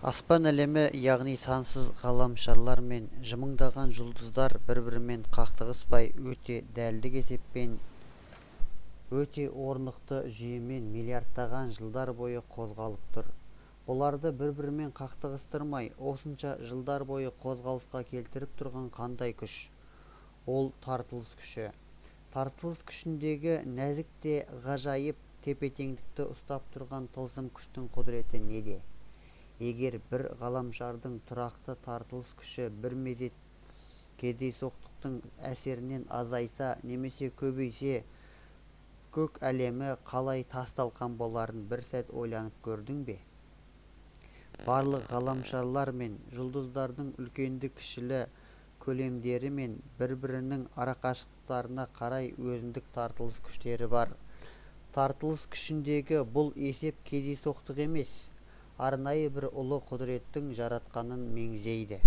Аспан әлемі яғни сансыз ғаламшарлар мен жымыңдаған жұлдыздар бір-бірімен қақтығыспай өте дәлдік есеппен өте орнықты жүйемен миллиардтаған жылдар бойы қозғалып тұр. Бұларды бір-бірімен қақтығыстырмай осынша жылдар бойы қозғалысқа келтіріп тұрған қандай күш? Ол тартылыс күші. Тартылыс күшіндегі нәзік те ғажайып тепе-теңдікті ұстап тұрған тылсым күштің құдіреті неде? Егер бір ғаламшардың тұрақты тартылыс күші бір мезет кездейсоқтықтың әсерінен азайса немесе көбейсе, көк әлемі қалай тас-талқан боларын бір сәт ойланып көрдің бе? Барлық ғаламшарлар мен жұлдыздардың үлкенді-кішілі көлемдері мен бір-бірінің арақашықтықтарына қарай өзіндік тартылыс күштері бар. Тартылыс күшіндегі бұл есеп кездейсоқтық емес, арнайы бір ұлы құдіреттің жаратқанын меңзейді.